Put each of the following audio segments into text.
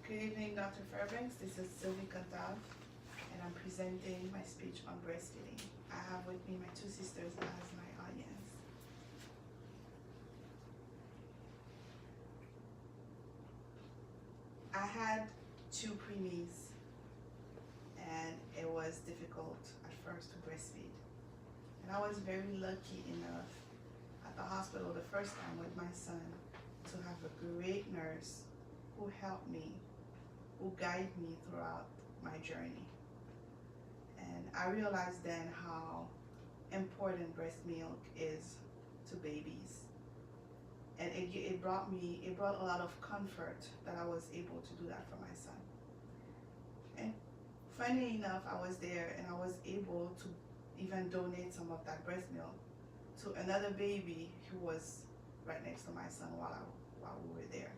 Good evening, Dr. Fairbanks. This is Sylvie Cantal, and I'm presenting my speech on breastfeeding. I have with me my two sisters as my audience. I had two preemies, and it was difficult at first to breastfeed. And I was very lucky enough at the hospital the first time with my son to have a great nurse who helped me, who guided me throughout my journey. And I realized then how important breast milk is to babies. And it brought a lot of comfort that I was able to do that for my son. And funny enough, I was there and I was able to even donate some of that breast milk to another baby who was right next to my son while we were there.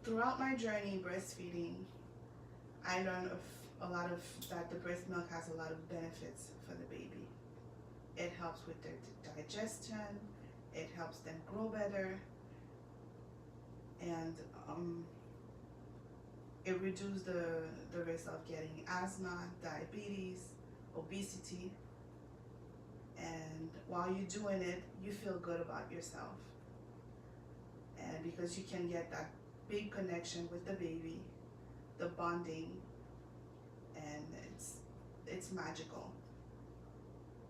Throughout my journey breastfeeding, I learned that the breast milk has a lot of benefits for the baby. It helps with their digestion, it helps them grow better, and it reduces the risk of getting asthma, diabetes, obesity, and while you're doing it, you feel good about yourself. And because you can get that big connection with the baby, the bonding, and it's magical.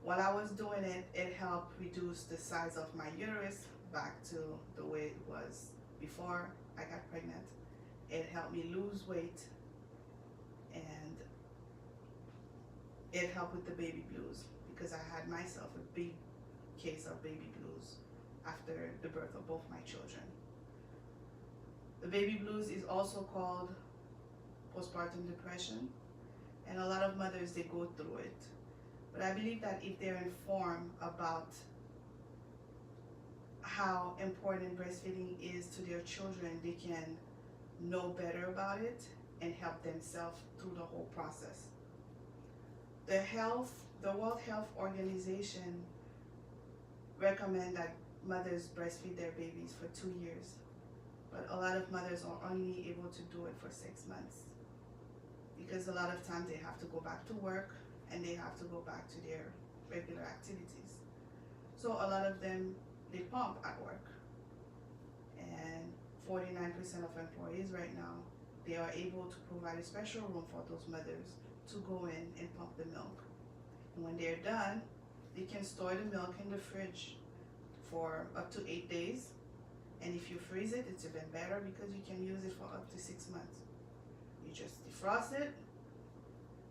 While I was doing it, it helped reduce the size of my uterus back to the way it was before I got pregnant. It helped me lose weight, and it helped with the baby blues because I had myself a big case of baby blues after the birth of both my children. The baby blues is also called postpartum depression, and a lot of mothers, they go through it. But I believe that if they're informed about how important breastfeeding is to their children, they can know better about it and help themselves through the whole process. The World Health Organization recommend that mothers breastfeed their babies for 2 years, but a lot of mothers are only able to do it for 6 months because a lot of times they have to go back to work and they have to go back to their regular activities. So a lot of them, they pump at work, and 49% of employees right now, they are able to provide a special room for those mothers to go in and pump the milk. And when they're done, they can store the milk in the fridge for up to 8 days. And if you freeze it, it's even better because you can use it for up to 6 months. You just defrost it,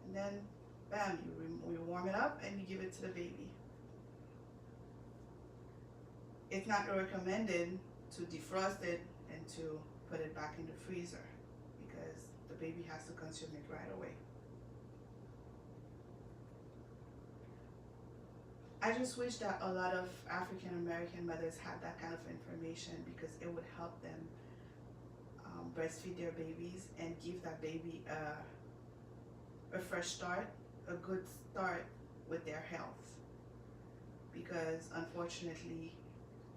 and then bam, you warm it up and you give it to the baby. It's not recommended to defrost it and to put it back in the freezer because the baby has to consume it right away. I just wish that a lot of African American mothers had that kind of information because it would help them breastfeed their babies and give that baby a fresh start, a good start with their health. Because unfortunately,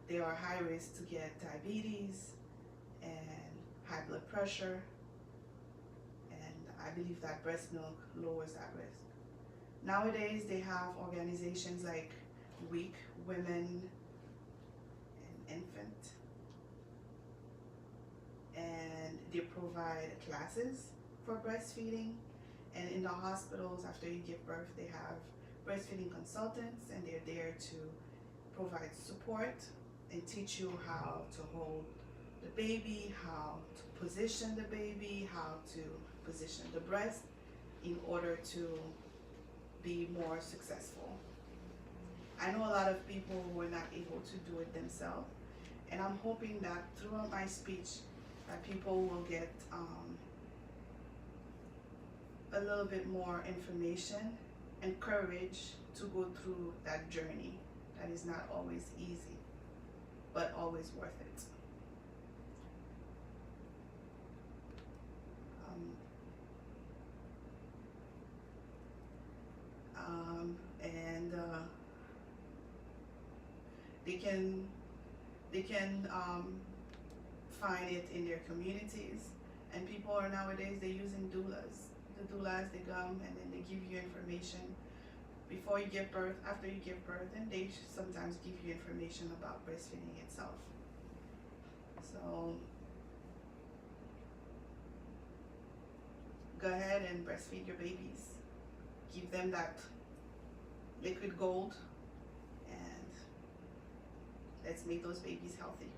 they are high risk to get diabetes and high blood pressure, and I believe that breast milk lowers that risk. Nowadays, they have organizations like Weak Women and Infant, and they provide classes for breastfeeding. And in the hospitals, after you give birth, they have breastfeeding consultants, and they're there to provide support and teach you how to hold the baby, how to position the baby, how to position the breast in order to be more successful. I know a lot of people who are not able to do it themselves, and I'm hoping that throughout my speech that people will get a little bit more information and courage to go through that journey that is not always easy, but always worth it. And they can find it in their communities. And people are nowadays, they're using doulas. The doulas, they come and then they give you information before you give birth, after you give birth, and they sometimes give you information about breastfeeding itself. So go ahead and breastfeed your babies. Give them that liquid gold, and let's make those babies healthy.